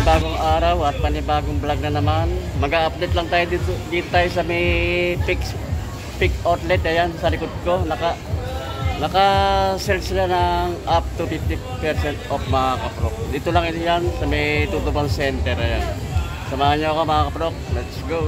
panibagong araw at panibagong vlog na naman. Mag-update lang tayo dito tayo sa may Peak Outlet. Ayan, sa likod ko. Naka-sell sila ng up to 50% off mga kaprok. Dito lang yan sa may Tutuban Center. Ayan. Samahan niyo ako mga kaprok. Let's go!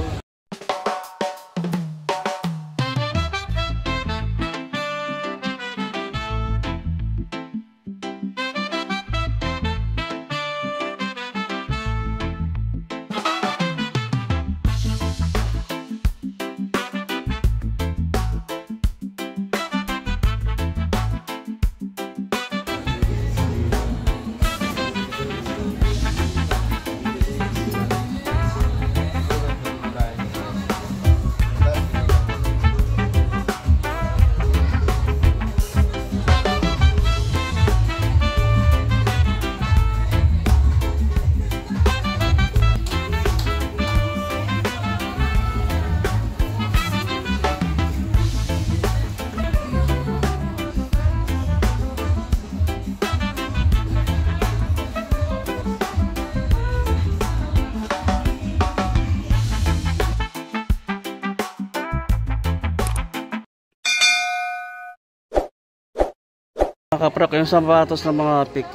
Mga kaprok, yung sapatos ng mga Peak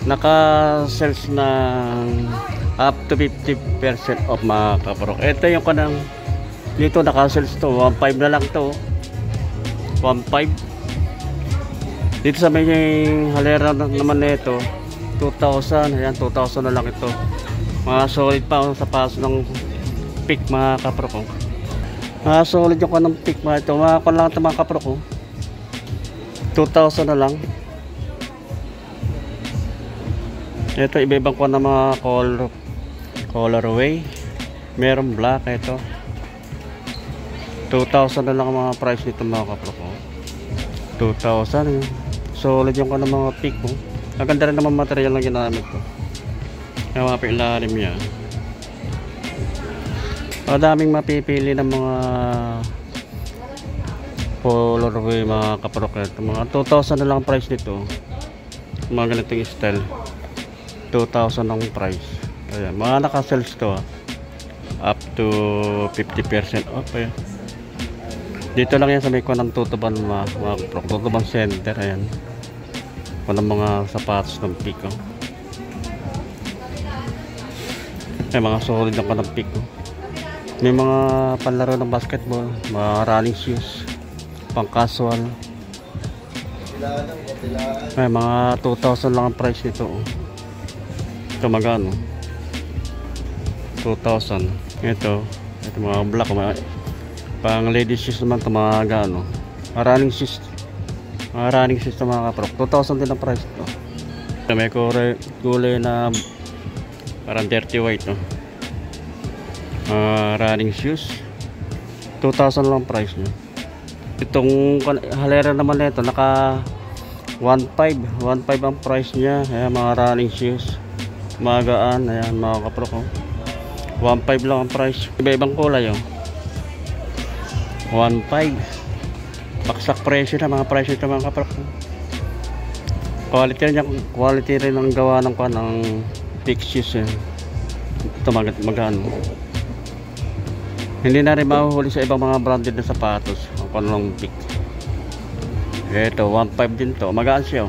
naka-sales ng up to 50% off mga kaprok. Ito yung kanang dito naka-sales to, 1.5 na lang to, 1.5. Dito sa may halera naman nito 2,000, ayan 2,000 na lang ito. Mga solid pa ang sapatos ng Peak mga kaprok. Mga solid yung kanang Peak mga ito, mga kan lang ito mga kaprok. 2,000 na lang. Ito iba-ibang ko na mga colorway. Meron black ito. 2,000 na lang ang mga price nito mga kaprok. 2,000. Solid yung ko na mga Peak. Ang ganda rin naman material na ginamit ko. Kaya mga pailalim niya. Madaming mapipili ng mga colorway mga kaprok. Mga 2,000 na lang price nito. Mga ganitong style 2,000 ang price. Ayan, mga naka-sales to up to 50% off. Ayan. Dito lang yan sa may ng Tutuban mga kaprok, Tutuban Center. Ayan, ng mga sapatos ng Peak. Ayan, mga solid ng kanang Peak. May mga panlaro ng basketball, mga running shoes, pang casual. Ay, mga 2,000 lang ang price nito. Ito magano 2,000. Ito mga black, pang ladies shoes naman ito, mga gano running shoes ito mga kaprok. 2,000 din ang price ito. Ito may kulay na parang dirty white running shoes, 2,000 lang price nyo. Itong halera naman nito naka 1.5 ang price niya. Ayan, mga running shoes, magaan. Ayan mga kaprok, 1.5 lang ang price. Iba-ibang kulay 1.5. Baksak presyo na mga price nito mga kaprok. Quality rin ang gawa ng Peak shoes. Ito magaan. Hindi na rin mahuhuli sa ibang mga branded na sapatos ang ng Peak. Ito 1.5 din to, magaan siya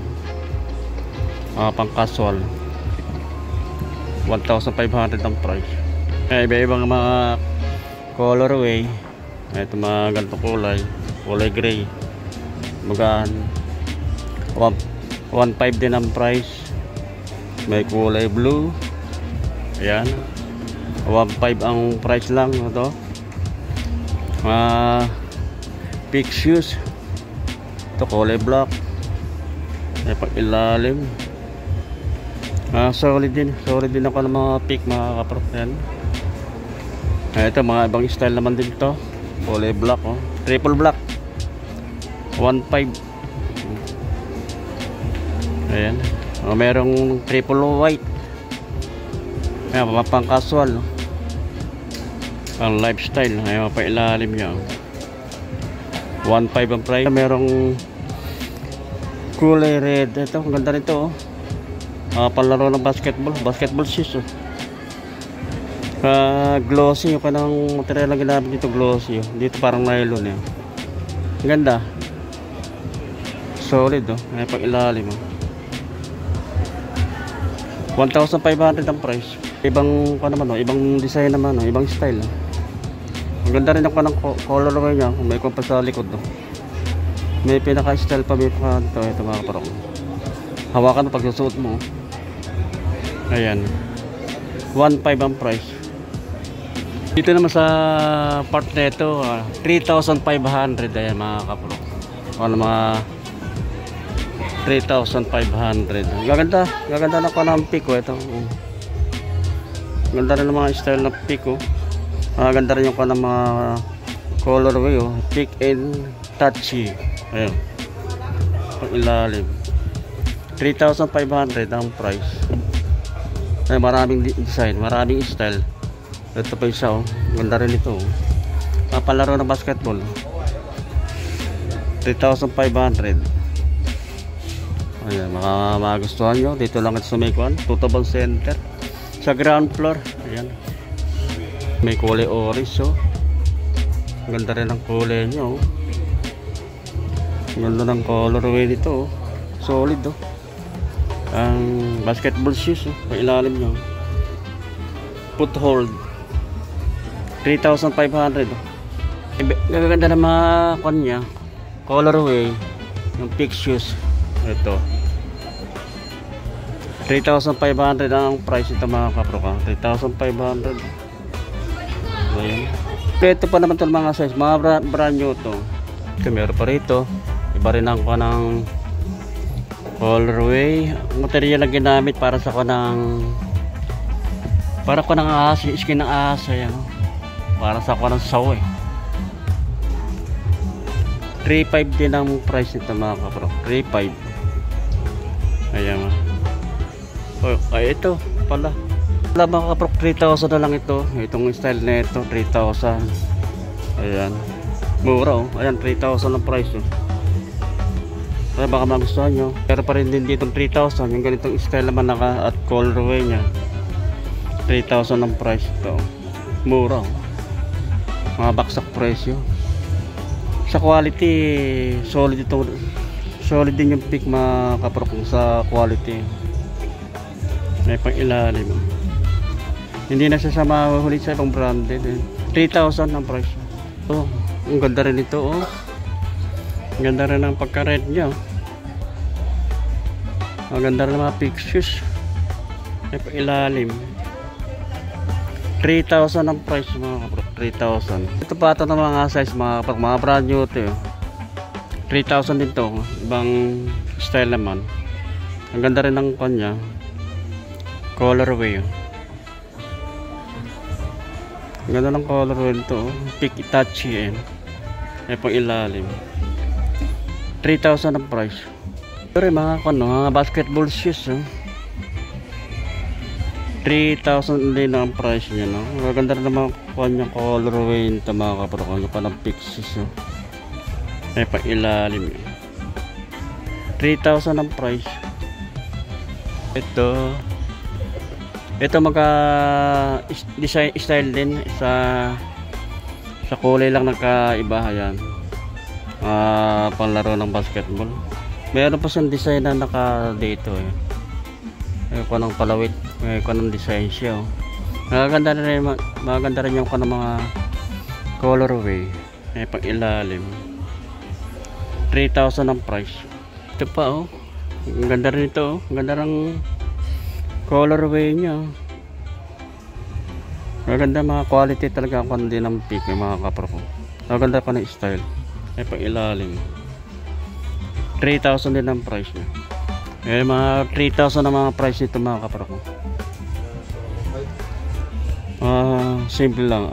pang casual. 1,500 ang price. Iba-ibang mga colorway. Ito mga ganito kulay gray, magaan. 1.5 din ang price. May kulay blue. Ayan, 1.5 ang price lang ito. Peak shoes ito, kulay black. May pag ilalim. Solid din ako ng mga Peak mga kaprok. Ito mga ibang style naman din to, kulay black triple black, 1.5. Ayan, merong triple white. Ayan, pang casual pang lifestyle. Ayan, pa ilalim niya 1.5 ang price. Merong kulay red. Ito, ang ganda nito palaro ng basketball shoes Glossy yung kanang material na ginamit dito, glossy. Dito parang nylon eh. Ganda. Solid oh. May pang ilalim oh. 1,500 ang price. Ibang naman oh, ibang design naman oh, ibang style oh. Ang ganda rin ang kanang colorway niya. May kumpas sa likod oh. May pinaka-style pa, may pinaka ito mga kaparok. Hawakan mo pag susuot mo. Ayan. 1,500 ang price. Dito naman sa part na ito, 3,500. Ayan mga kaparok. Ano mga 3,500. Gaganda na ko ng pico ito. Ganda rin ng mga style ng pico. Ganda rin yung kanang mga colorway oh. Thick and touchy. Ayun. Pang ilalim. 3,500 ang price. Ay, maraming design, maraming style. Ito pa isa oh. Ganda rin ito oh. Palaro ng basketball. 3,500. Ayan, magustuhan nyo. Dito lang ito sa Maykuan, Tutubang Center. Sa ground floor. Ayan. May kulay orange oh. Ganda rin ang kulay nyo oh. Ganda ng colorway dito oh. Solid oh. Ang basketball shoes oh. Pailalim nyo. Foothold 3,500 oh. Gaganda na mga kanya colorway yung pick shoes. Ito 3,500 ang price ito mga kaproka. 3,500. Ayan. Ito pa naman ito mga size. Mga brand new to. Ito meron pa rito. Iba rin ang kanang colorway. Material na ginamit para sa kanang para ko ng ahas. Skin ng ahas. Ayan. Para sa kanang saw eh. 3,500 din ang price nito mga kapro. 3,500. Ayan. Oh, ay ito pala. Wala mga kapro. 3,000 na lang ito. Itong style na ito. 3,000. Ayan. Mura oh. Ayan 3,000 ang price oh. Kaya baka magustuhan nyo. Pero pa rin din dito 3,000. Yung ganitong style naman at colorway nya 3,000 ang price ito. Mura oh. Mga baksak presyo. Sa quality solid ito. Solid din yung pick mga kaprok sa quality. May pang ilalim. Hindi na siya mahulit sa ibang branded eh. 3,000 ang price. Oh, ang ganda rin ito oh. Ang ganda rin ang pagka-red niya. Ang ganda rin ng mga pictures. May pang ilalim. 3,000 ang price mga kaprok. 3,000. Ito pa ito ng mga size mga kaprok. Mga brand new ito eh. 3,000 din to. Ibang style naman. Ang ganda rin ng kanya. Colorway oh. Ang ganda ng colorway nito oh. Pick touchy eh. May pang ilalim. 3,000 ang price. Pero mga mga basketball shoes oh. 3,000 din ang price niya no. Maganda rin naman kanyang colorway nito mga kapro. Kanya pa ng pixis oh. May pang ilalim. 3,000 ang price. Ito maka design style din sa kulay lang nagkaiba yan. Panlaro ng basketball. Meron pa siyang design na naka dito eh. May kanang palawit, may kanang design siya oh. Maganda rin yung kanang mga colorway. May pang ilalim. 3,000 ang price. Ito pa oh. Ang ganda rin ito oh. Ang ganda ng colorway niya. Maganda mga quality talaga ako din ng pick mga kapro ko. Maganda pa ng style. May pang ilalim. 3,000 din ang price niya. Eh mga 3,000 ang mga price nito mga kapro ko. Simple lang.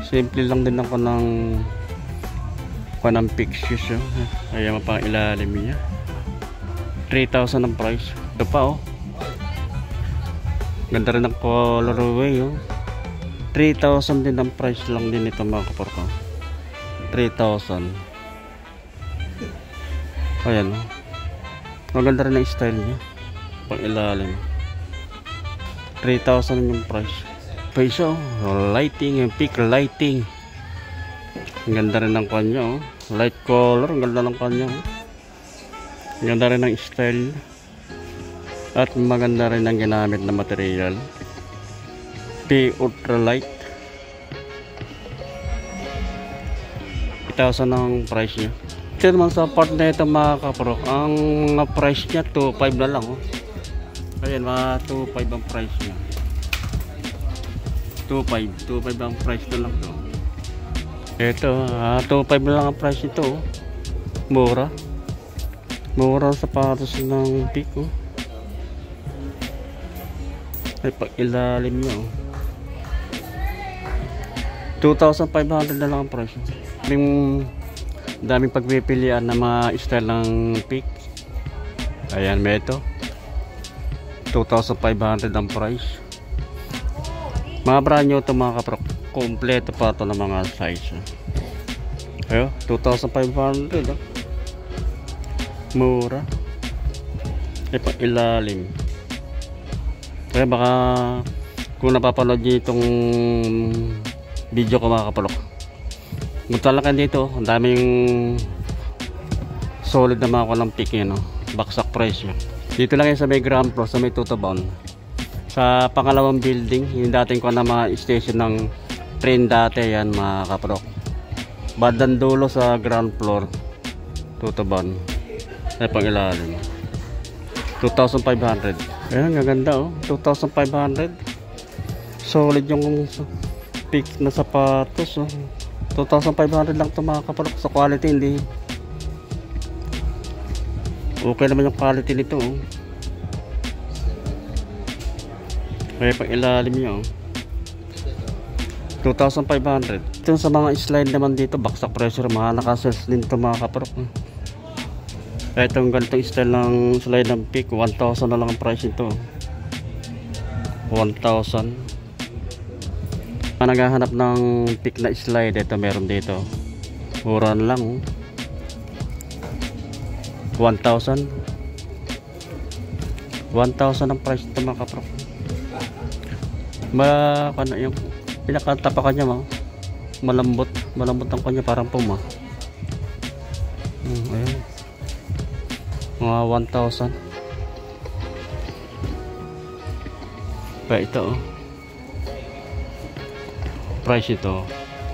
Simple lang din ako ng pictures oh. Ayan pa ang ilalim niya. 3,000 ang price. Ito pa oh. Ganda rin ang colorway oh. 3,000 din ang price lang din ito mga kaporko. 3,000. Ayan oh. Maganda rin ang style niya. Pang ilalim. 3,000 yung price. pa isa, lighting, yung peak lighting. Ang ganda rin ng kanya, oh. Light color, ang ganda ng kanya, oh. Ang ganda rin ng style. At maganda rin ang ginamit na material. P ultralight. 8,000 ang price niya. Ito naman sa part na ito mga kaprok, ang price niya 2,500 na lang, oh. Ayan, mga 2,500 ang price niya. 2,500 ang price na lang to. Ito, 2,500 na lang ang price nito, oh. Mura. Mura sa sapatos ng Peak, oh. Ay, pag ilalim niya, oh. 2,500 na lang ang price. Daming pagpipilian na mga style ng Peak. Ayan, may ito 2,500 ang price. Mga brand new ito mga kaprok. Kompleto pa ito ng mga size. Ayo, 2,500, oh. Mura. Ay, pang ilalim. Kaya baka kung napapanood nyo itong video ko mga kaprok, punta lang kayo dito. Ang daming solid na mga walang Peak, no? Baksak presyo. Dito lang yan sa may ground floor, sa may Tutobon, sa pangalawang building. Yung dating ko na mga station ng train dati yan mga kaprok. Bandang dulo sa ground floor, Tutobon. Ay, pang ilalim 2,500. Ayan, gaganda, oh. 2,500. Solid yung Peak na sapatos, oh. 2,500 lang ito mga kaprok. Sa quality, hindi okay naman yung quality nito, oh. Kaya pang ilalim nyo, oh. 2,500. Ito sa mga slide naman dito, baksak pressure, mga nakasales din ito mga kaprok, oh. Kaya itong ganitong style ng slide ng Peak, 1,000 na lang ang price ito. 1,000. Naghahanap ng Peak na slide, ito meron dito. Mura lang, 1,000. 1,000 ang price ito mga kaprok. Yung pinakatapakan niya, malambot. Malambot ang kanya, parang puma. Ayan, mga 1,000. Kaya ito, oh. Price ito,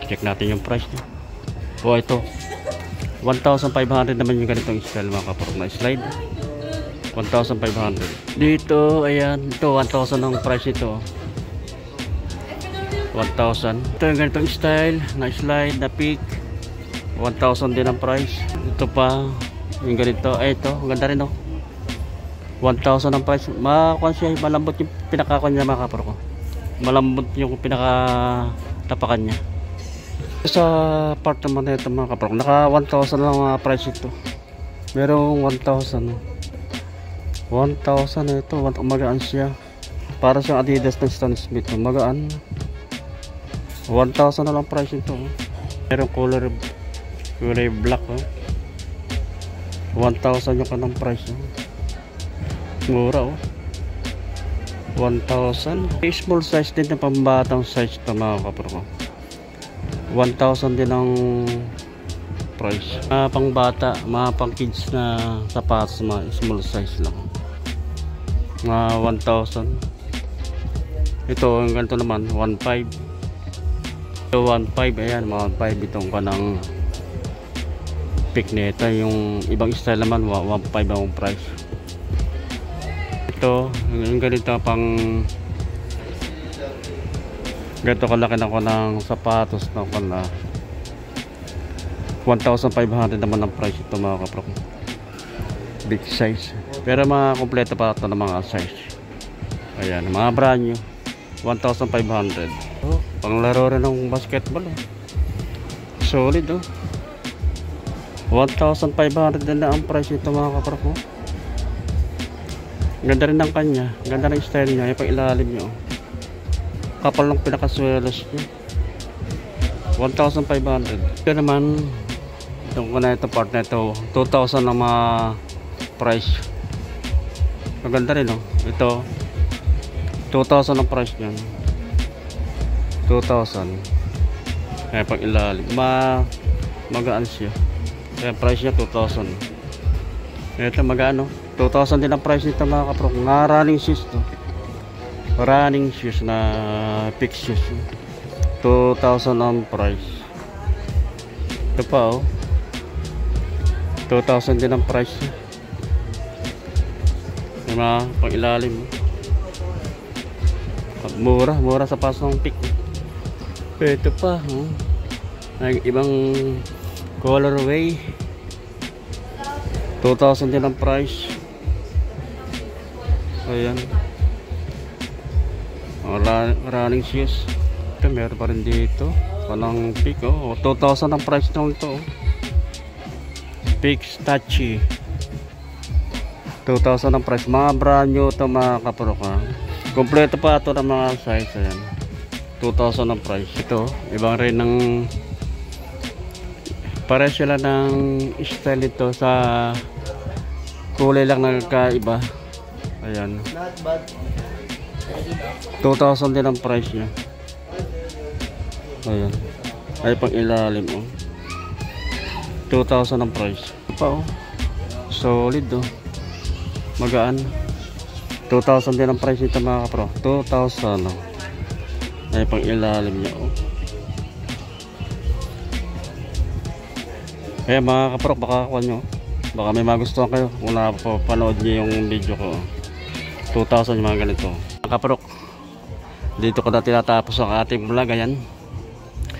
check natin yung price niya. Oh, ito 1,500 naman yung ganitong style mga kaprok na slide. 1,500 dito. Ayan, ito 1,000 ang price ito. 1,000. Ito yung ganitong style na slide na Peak, 1,000 din ang price. Ito pa yung ganito. Ay, ito ang ganda rin, oh. 1,000 ang price. Siya, malambot yung pinakakon niya mga kaprok. Malambot yung pinakatapakan niya. Sa part naman na ito mga kaprok, naka 1,000 lang mga price ito. Merong 1,000. 1,000 ito. Magaan siya. Para sa Adidas ng Stan Smith. Magaan. 1,000 na lang price ito. Merong color black, oh. 1,000 yung kanang price, oh. Mura, oh. 1,000. Small size din na pambatang size ito mga kaprok. 1,000 din ang price. Pang bata, mga pang kids na sapatos, mga small size lang. Mga 1,000. Ito, ang ganito naman, 1,500. Ito, 1,500. Ayan, mga 1,500 itong kanang Peak neta. Yung ibang style naman, 1,500 ang price. Ito, yung ganito pang ganito kalaki na ko ng sapatos na ko na 1,500 naman ang price ito mga kaprok. Big size. Pero mga kompleto pa ito ng mga size. Ayan, mga brand new 1,500. Oh, pang laro rin ng basketball, oh. Solid, oh. 1,500 din na ang price ito mga kaprok, oh. Ganda rin ng kanya. Ganda ng style niya. Yung pang ilalim niya, oh. Kapal ng pinakaswelos niya. 1,500. Ito naman, itong ko na ito part na ito, 2,000 ang mga price. Maganda rin, oh. Ito 2,000 ang price niyan. 2,000. Kaya pag ilalim magaan siya. Kaya price niya 2,000. Ito magano 2,000 din ang price nito mga kaprok. Nga running shoes to, running shoes na fixed shoes. 2,000 ang price. Ito pa 2,000 din ang price niya. Yung mga pang ilalim. Mura sa pasong pick. Ito pa ay ibang colorway. 2,000 din ang price. Ayan, running shoes. Ito meron pa rin dito panang pick 2,000 ang price nito Pick Stachi. 2,000 ang price. Mga brand new ito mga kaprok. Kompleto pa ito ng mga size. Ayan, 2,000 ang price. Ito ibang rin ng pare sila ng style ito, sa kulay lang nagkaiba. Ayan, 2,000 din ang price nya. Ayan, ay pang ilalim 2,000 ang price. Ito pa solid magaan. 2,000 din ang price nito mga kapro. 2,000 ay pang ilalim nya Kaya mga kaprok, baka kuha nyo, baka may magustuhan kayo kung napapanood nyo yung video ko. 2,000 yung mga ganito mga kaprok. Dito ko na tinatapos ang ating vlog. Ayan,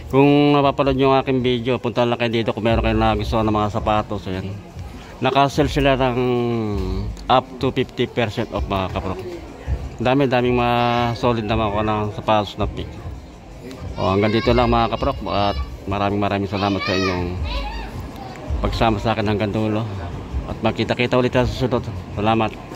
kung napapanood nyo yung aking video, punta lang kayo dito kung meron kayo nagustuhan ng mga sapatos. Ayan, naka-sell sila ng up to 50% off mga kaprok. Daming mga solid na mga ng sapatos na pick. Hanggang dito lang mga kaprok, at maraming salamat sa inyong pagsama sa akin hanggang dulo, at magkita-kita ulit sa susunod. Salamat.